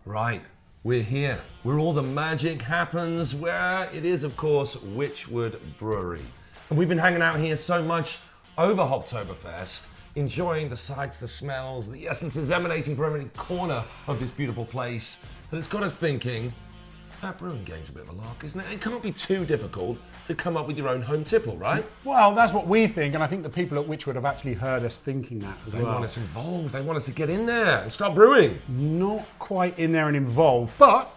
Right, we're here, where all the magic happens, where it is, of course, Wychwood Brewery. And we've been hanging out here so much over HobtoberFest, enjoying the sights, the smells, the essences emanating from every corner of this beautiful place, that it's got us thinking, that brewing game's a bit of a lark, isn't it? It can't be too difficult to come up with your own home tipple, right? Well, that's what we think, and I think the people at Wychwood have actually heard us thinking that as well. They want us involved, they want us to get in there and start brewing. Not quite in there and involved, but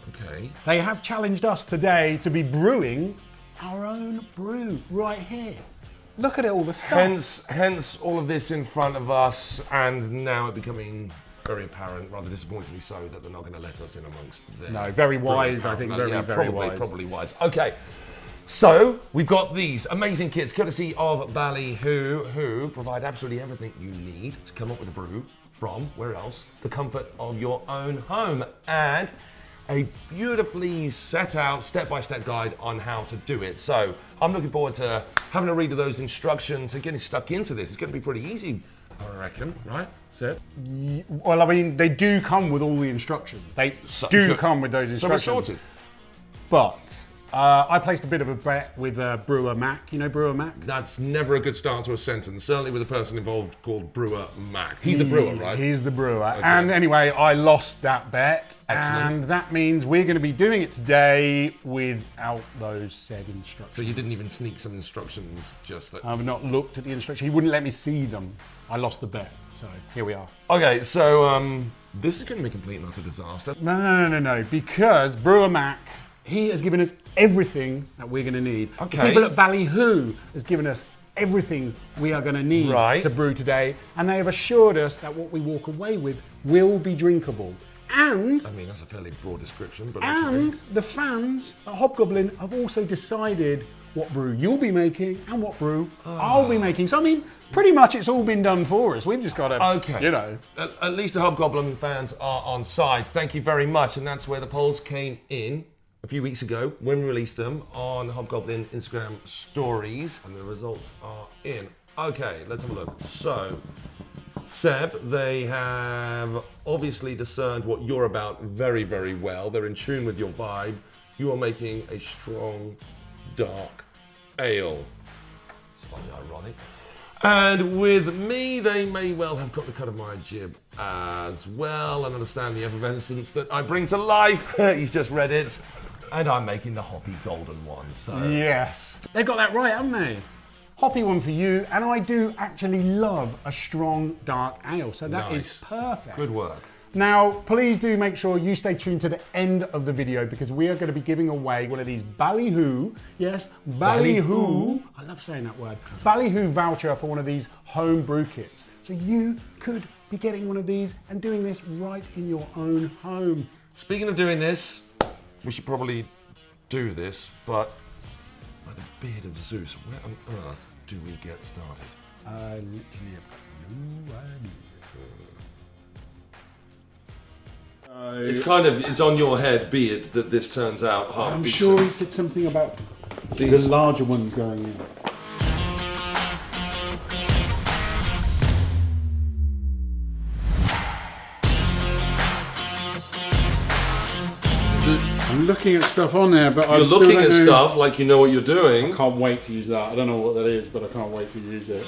Okay. they have challenged us today to be brewing our own brew right here. Look at it, all the stuff. Hence all of this in front of us, and now it becoming very apparent, rather disappointingly so, that they're not going to let us in amongst them. No, very wise, I think, very wise. Probably wise. Okay, so we've got these amazing kits, courtesy of Ballyhoo, who provide absolutely everything you need to come up with a brew from, where else? The comfort of your own home, and a beautifully set out step-by-step guide on how to do it. So I'm looking forward to having a read of those instructions and getting stuck into this. It's going to be pretty easy, I reckon, right? Seb? Well, I mean, they do come with all the instructions. They come with those instructions. So we're sorted. But I placed a bit of a bet with Brewer Mac. You know Brewer Mac? That's never a good start to a sentence, certainly with a person involved called Brewer Mac. He's the brewer, right? He's the brewer. Okay. And anyway, I lost that bet. Excellent. And that means we're going to be doing it today without those said instructions. So you didn't even sneak some instructions, just that... I've not looked at the instructions. He wouldn't let me see them. I lost the bet. So here we are. Okay, so this is going to be a complete and utter disaster. No. Because Brewer Mac, he has given us everything that we're going to need. Okay. The people at Ballyhoo has given us everything we are going to need to brew today. And they have assured us that what we walk away with will be drinkable. And... I mean, that's a fairly broad description, but... And the fans at Hobgoblin have also decided what brew you'll be making and what brew I'll be making. So, I mean, pretty much it's all been done for us. We've just got to, you know. At least the Hobgoblin fans are on side. Thank you very much. And that's where the polls came in a few weeks ago when we released them on Hobgoblin Instagram stories. And the results are in. Okay, let's have a look. So, Seb, they have obviously discerned what you're about very, very well. They're in tune with your vibe. You are making a strong, dark ale. Slightly ironic. And with me, they may well have got the cut of my jib as well and understand the effervescence that I bring to life. He's just read it. And I'm making the hoppy golden one, so... Yes. They've got that right, haven't they? Hoppy one for you, and I do actually love a strong, dark ale, so that is perfect. Good work. Now, please do make sure you stay tuned to the end of the video because we are going to be giving away one of these Ballyhoo, yes, Ballyhoo, I love saying that word, Ballyhoo voucher for one of these home brew kits. So you could be getting one of these and doing this right in your own home. Speaking of doing this, we should probably do this, but by the beard of Zeus, where on earth do we get started? I literally have no idea. It's on your head, be it that this turns out half I'm decent. sure he said something about the larger ones going in. I'm looking at stuff on there, but You're looking at stuff like you know what you're doing. I can't wait to use that. I don't know what that is, but I can't wait to use it.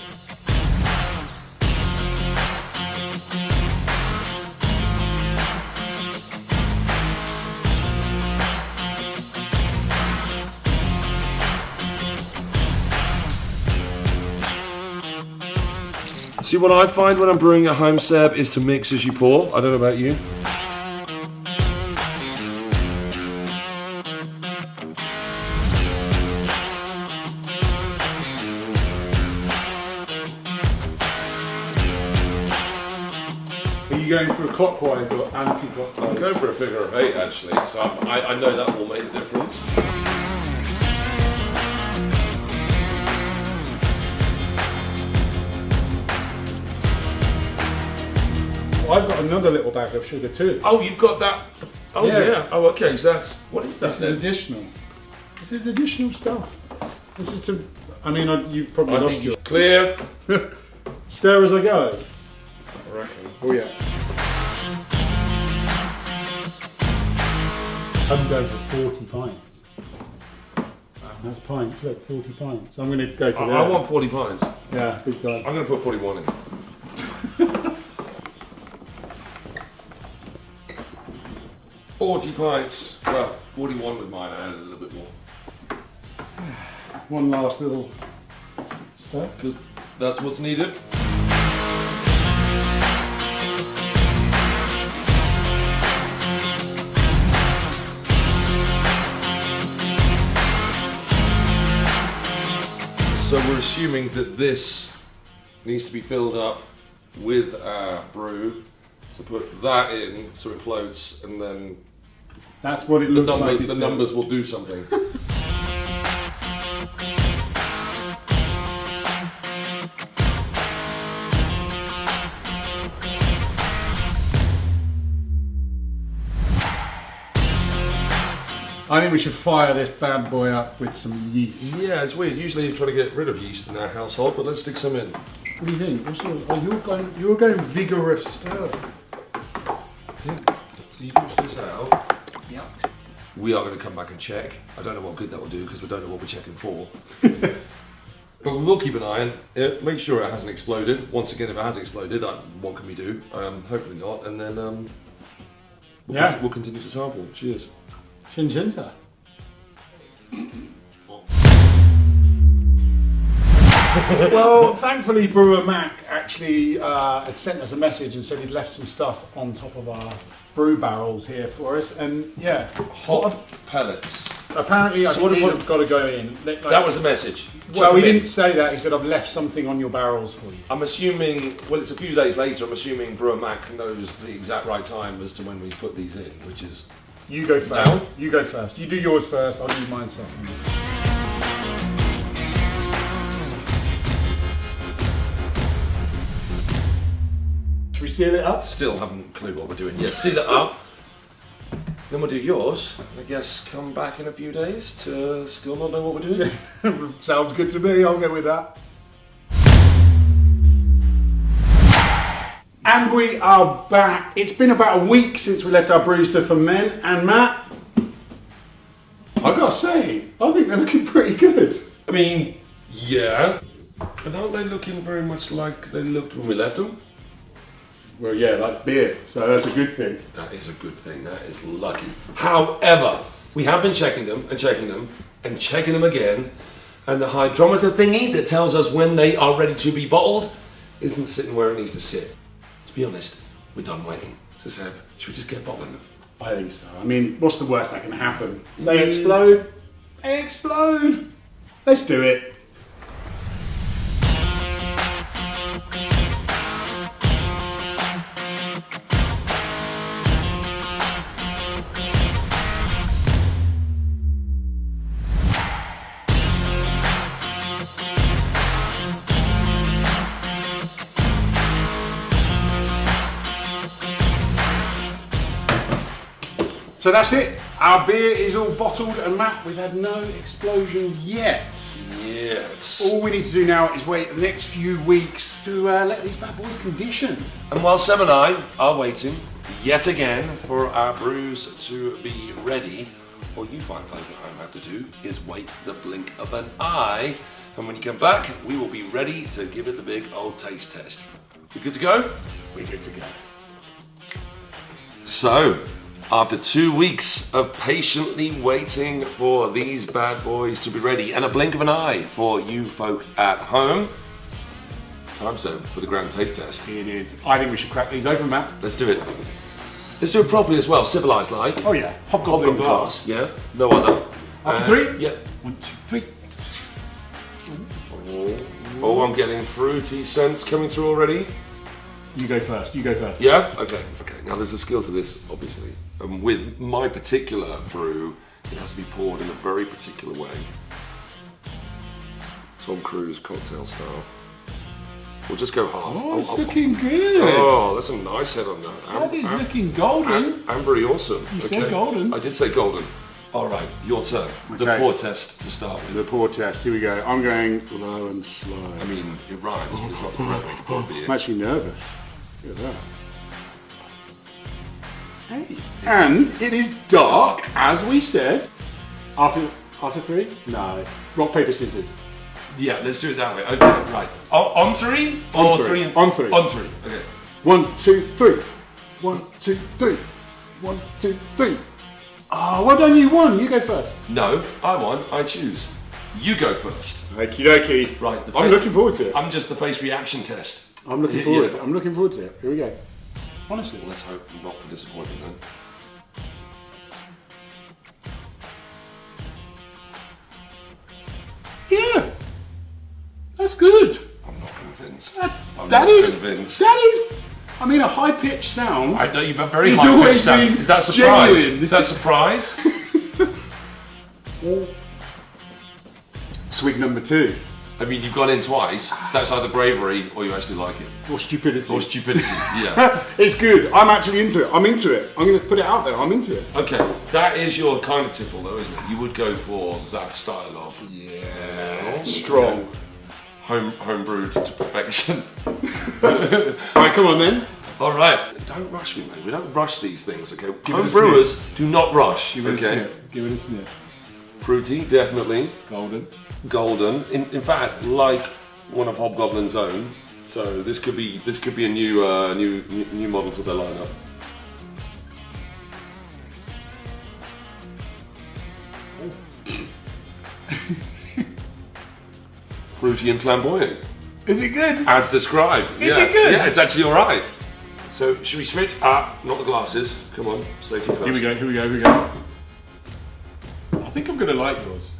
See, what I find when I'm brewing at home, Seb, is to mix as you pour. I don't know about you. Are you going for a clockwise or anti-clockwise? I'm going for a figure of 8, actually, because I know that will make a difference. I've got another little bag of sugar too. Oh, you've got that. Oh, yeah. Oh, okay. So that's, what is that? This is additional. This is additional stuff. This is to, I mean, you've probably lost your... Clear. Stir as I go. I reckon. Oh, yeah. I'm going for 40 pints. That's pints, look, 40 pints. I'm going to go to there. I want 40 pints. Yeah, big time. I'm going to put 41 in. 40 pints. Well, 41 with mine. I added a little bit more. One last little step. Because that's what's needed. So we're assuming that this needs to be filled up with our brew. So put that in so it floats, and then That's what it looks like. the numbers will do something. I think we should fire this bad boy up with some yeast. Yeah, it's weird. Usually you try to get rid of yeast in our household, but let's stick some in. What do you think? You're going vigorous stir. So you push this out. Yeah. We are going to come back and check. I don't know what good that will do because we don't know what we're checking for. But we will keep an eye on it. Make sure it hasn't exploded. Once again, if it has exploded, what can we do? Hopefully not. And then we'll continue to sample. Cheers. Chin chin, sir. Well, thankfully, Brewer Mac actually had sent us a message and said he'd left some stuff on top of our brew barrels here for us. And yeah, Hot pellets. apparently I So think what- these have got to go in. That was the message. Well, Chuck he them in. didn't say that. He said, I've left something on your barrels for you. I'm assuming, well, it's a few days later, I'm assuming Brewer Mac knows the exact right time as to when we put these in, which is... You go first. Now? You go first. You do yours first. I'll do mine second. Should we seal it up? Still haven't a clue what we're doing. Yeah, seal it up. Then we'll do yours. I guess come back in a few days to still not know what we're doing. Sounds good to me. I'll go with that. And we are back. It's been about a week since we left our brews to ferment. And Matt, I gotta say, I think they're looking pretty good. I mean, yeah. But aren't they looking very much like they looked when we left them? Well, yeah, like beer. So that's a good thing. That is a good thing. That is lucky. However, we have been checking them and checking them and checking them again. And the hydrometer thingy that tells us when they are ready to be bottled isn't sitting where it needs to sit. To be honest, we're done waiting. So Seb, should we just get bottling them? I think so. I mean, what's the worst that can happen? They explode. They explode. Let's do it. So that's it. Our beer is all bottled and Matt, we've had no explosions yet. Yes. All we need to do now is wait the next few weeks to let these bad boys condition. And while Seb and I are waiting yet again for our brews to be ready, all you fine folk at home have to do is wait the blink of an eye. And when you come back, we will be ready to give it the big old taste test. We good to go? We're good to go. So, after 2 weeks of patiently waiting for these bad boys to be ready and a blink of an eye for you folk at home, it's time, Seb, for the grand taste test. It is. I think we should crack these open, Matt. Let's do it. Let's do it properly as well, civilised like. Oh yeah, hobgoblin glass. Yeah, no other. After three? Yeah. 1, 2, 3. Oh, I'm getting fruity scents coming through already. You go first. You go first. Yeah? Okay. Okay, now there's a skill to this, obviously. With my particular brew, it has to be poured in a very particular way. Tom Cruise cocktail style. We'll just go half. Oh, it's looking good. Oh, that's a nice head on that. That is looking golden. Ambery awesome. You said golden. I did say golden. All right, your turn. The Okay. pour test to start with. The pour test. Here we go. I'm going low and slow. I mean, it rhymes, but it's not the correct way to pour beer. I'm actually nervous. Look at that. Hey. And it is dark, as we said. After 3? No. Rock, paper, scissors. Yeah, let's do it that way. Okay, right. On 3? On Or three. 3? On three. On 3. Okay. 1, 2, 3. 1, 2, 3. 1, 2, 3. Oh, well done, you won. You go first. No, I won. I choose. You go first. Okie dokie. Right. I'm looking forward to it. I'm just the face reaction test. I'm looking forward. I'm looking forward to it. Here we go. Honestly. Let's hope not for disappointment then. Yeah. That's good. I'm not convinced. That I'm not is. convinced. That is. I mean, a high-pitched sound. I know you've got very It's high always pitched sound. been Is that a surprise? genuine. Is that a surprise? Swig number 2. I mean, you've gone in twice. That's either bravery or you actually like it. Or stupidity. Or stupidity, yeah. It's good. I'm actually into it. I'm into it. I'm going to put it out there. I'm into it. Okay, that is your kind of tipple though, isn't it? You would go for that style of Strong. home brewed to perfection. Right, come on then. All right, don't rush me, mate. We don't rush these things, okay? it Home a brewers do not rush, Give it a okay? sniff. Give it a sniff. Fruity, definitely. Golden. Golden. In fact, like one of Hobgoblin's own. So this could be a new model to their lineup. Fruity and flamboyant, Is it good? as described. Is it good? Yeah, it's actually all right. So should we switch? Not the glasses. Come on, safety first. Here we go. Here we go. Here we go. I think I'm going to like yours.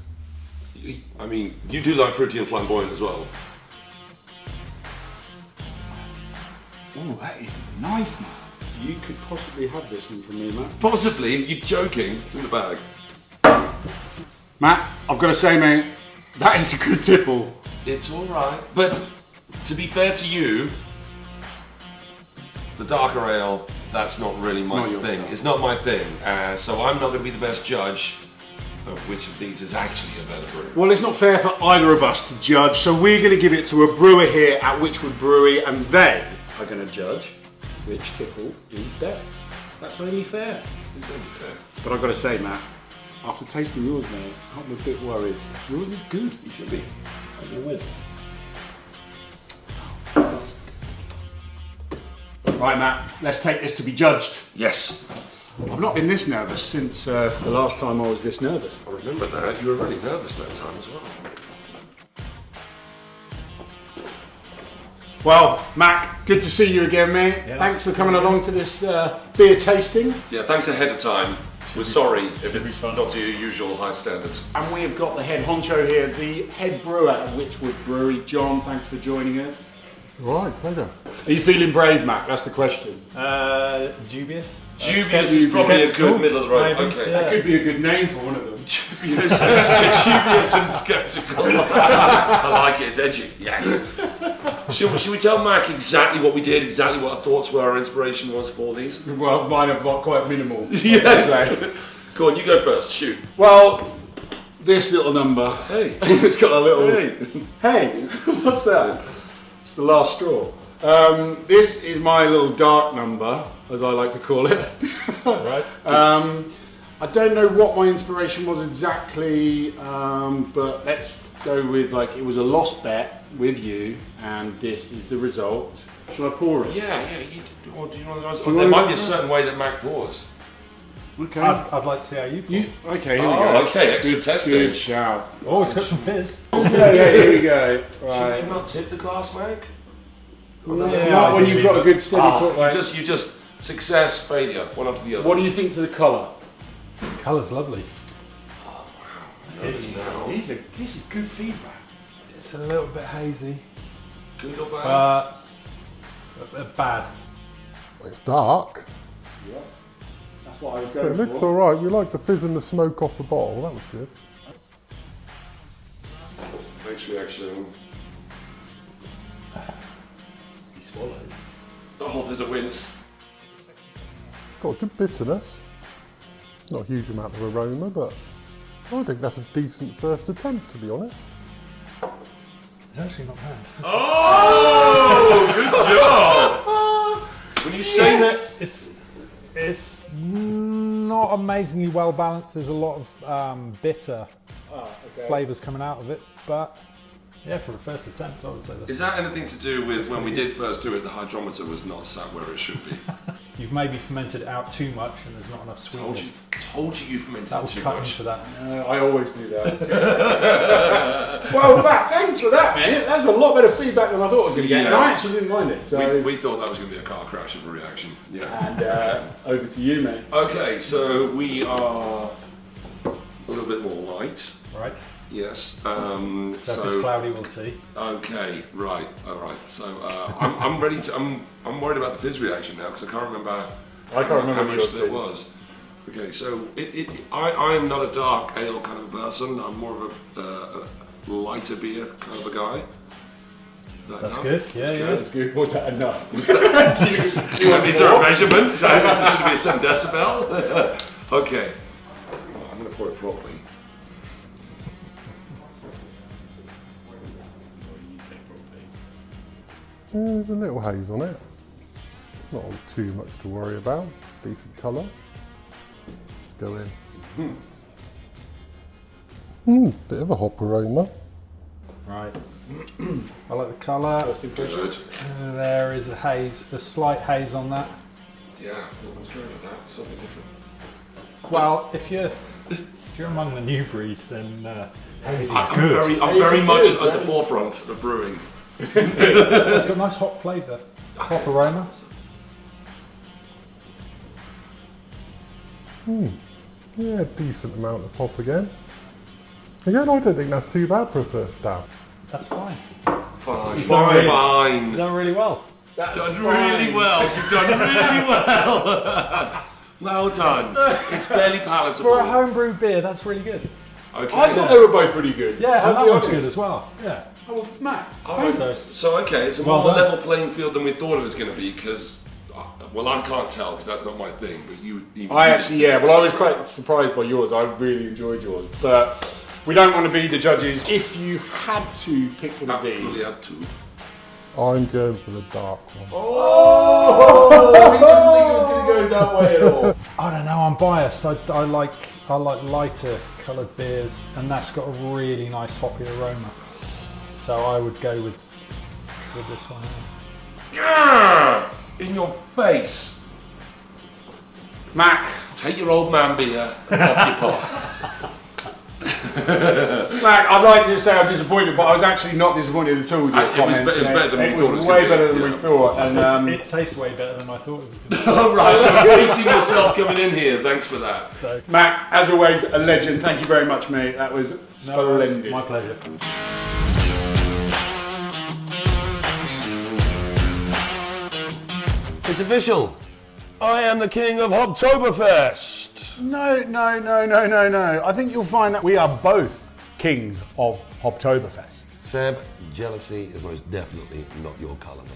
I mean, you do like fruity and flamboyant as well. Oh, that is nice, man. You could possibly have this one from me, Matt. Possibly. You're joking. It's in the bag. Matt, I've got to say, mate, that is a good tipple. It's all right, but to be fair to you, the darker ale, that's not really my not your thing. style. It's not my thing, so I'm not going to be the best judge of which of these is actually a better brew. Well, it's not fair for either of us to judge, so we're going to give it to a brewer here at Wychwood Brewery, and they are going to judge which tipple is best. That's only fair. It's only fair. But I've got to say, Matt, after tasting yours, mate, I'm a bit worried. Yours is good. You should be. I'm going to win. Right, Matt, let's take this to be judged. Yes. I've not been this nervous since the last time I was this nervous. I remember that. You were really nervous that time as well. Well, Mac, good to see you again, mate. Yeah, Thanks for coming along to this beer tasting. Yeah, thanks ahead of time. We're sorry if it's fun. not to your usual high standards. And we have got the head honcho here, the head brewer at Wychwood Brewery. John, thanks for joining us. All right, pleasure. Are you feeling brave, Mac? That's the question. Dubious. Dubious is probably a skeptical, good middle of the road. maybe, Okay. yeah. That could be a good name for one of them. Dubious and skeptical. I like it, it's edgy. Yes. Should we tell Mac exactly what we did, exactly what our thoughts were, our inspiration was for these? Well, mine are quite minimal. Yes. Go on, you go first. Shoot. Well, this little number. Hey. It's got a little. Hey. Hey, what's that? It's the last straw. This is my little dark number, as I like to call it. Right. I don't know what my inspiration was exactly, but let's go with it was a lost bet with you, and this is the result. Shall I pour it? Yeah. Or do you want to? you There want might to be a go certain way that Mac pours. Okay. I'd like to see how you pour. Okay, here we Oh, go. okay, extra testing. Good shout. Oh, it's got some fizz. Yeah, here we go. Should Right. you not tip the glass, Mac? Not when you've got a good steady put. You just success, failure, one after the other. What do you think to the colour? The colour's lovely. This is good feedback. It's a little bit hazy. Good or bad? Bad. It's dark, Yeah. That's what I was but going it looks for. all right. You like the fizz and the smoke off the bottle. That was good. Next reaction. He swallowed. Oh, there's a wince. Got a good bitterness. Not a huge amount of aroma, but I think that's a decent first attempt, to be honest. It's actually not bad. Oh, good job! When you say that, It's It's not amazingly well balanced. There's a lot of bitter flavours coming out of it, but yeah, for a first attempt, I would say that's... Is that anything to do with when we did first do it, the hydrometer was not sat where it should be? You've maybe fermented it out too much and there's not enough sweetness. Told you fermented That was too cut much. into that. I always do that. Well, Matt, thanks for that, man. That's a lot better feedback than I thought I was going to get, and I actually didn't mind it. So, We thought that was going to be a car crash of a reaction. Yeah. and over to you, mate. Okay, so we are a little bit more light. Right. Yes. So if it's cloudy, we'll see. Okay. Right. All right. So I'm ready to. I'm worried about the fizz reaction now because I can't remember. How much there was. Okay. So I am not a dark ale kind of a person. I'm more of a lighter beer kind of a guy. Is that That's enough? good. Yeah, yeah. That's good. Was that enough? Is there a measurement? Should it be a 7 decibel? Okay. I'm going to pour it properly. There's a little haze on it. Not too much to worry about. Decent colour. Let's go in. Bit of a hop aroma. Right. I like the colour. Good. There is a haze, a slight haze on that. Yeah. What was going with that? Something different. Well, if you're among the new breed, then hazy is I'm good. very much at the forefront of brewing. It's got a nice hop flavour, hop aroma. Yeah, decent amount of hop again. Again, I don't think that's too bad for a first stab. That's fine. Fine. You've done Fine. really well. Done really well. You've done really well. Well done. It's barely palatable. For a homebrew beer, that's really good. Okay. I thought they were both pretty good. Yeah, I'll and that be one's honest. good as well. Yeah. Oh, Matt. So okay, it's a Well more done. level playing field than we thought it was going to be because, well, I can't tell because that's not my thing. But you I actually, yeah. Well, I was quite surprised by yours. I really enjoyed yours, but we don't want to be the judges. If you had to pick one of absolutely these, had to. I'm going for the dark one. oh, we didn't think it was going to go that way at all. I don't know. I'm biased. I like lighter coloured beers, and that's got a really nice hoppy aroma. So I would go with this one. Yeah, in your face. Mac, Take your old man beer off your pot. Mac, I'd like to say I'm disappointed, but I was actually not disappointed at all with your It was comment. better than we thought it was way gonna be, better than yeah. we thought. And It tastes way better than I thought it was going to. All right, that's bracing yourself coming in here. Thanks for that. So, Mac, as always, a legend. Thank you very much, mate. That was splendid. my pleasure. It's official. I am the king of HobtoberFest. No. I think you'll find that we are both kings of HobtoberFest. Seb, jealousy is most definitely not your colour, man.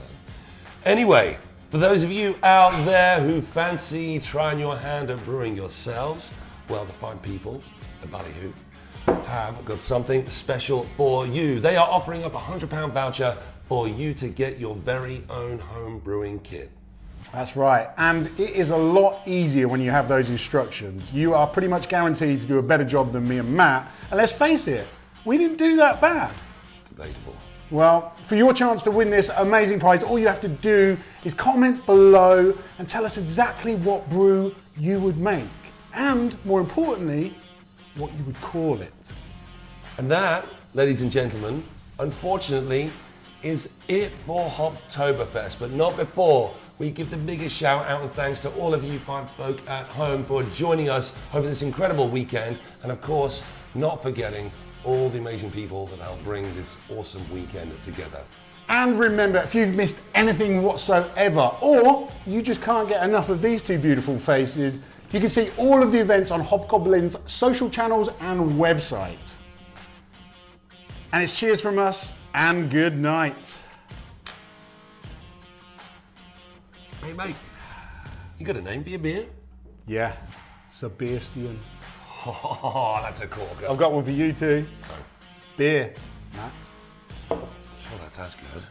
Anyway, for those of you out there who fancy trying your hand at brewing yourselves, well, the fine people at Ballyhoo have got something special for you. They are offering up a £100 voucher for you to get your very own home brewing kit. That's right, and it is a lot easier when you have those instructions. You are pretty much guaranteed to do a better job than me and Matt, and let's face it, we didn't do that bad. It's debatable. Well, for your chance to win this amazing prize, all you have to do is comment below and tell us exactly what brew you would make, and more importantly, what you would call it. And that, ladies and gentlemen, unfortunately, is it for HobtoberFest, but not before we give the biggest shout out and thanks to all of you fine folk at home for joining us over this incredible weekend, and of course, not forgetting all the amazing people that helped bring this awesome weekend together. And remember, if you've missed anything whatsoever, or you just can't get enough of these two beautiful faces, you can see all of the events on Hobgoblin's social channels and website. And it's cheers from us and good night. Hey mate, you got a name for your beer? Yeah, Sebastian. Oh, that's a corker. I've got one for you too. Beer, Matt. Sure, that sounds good.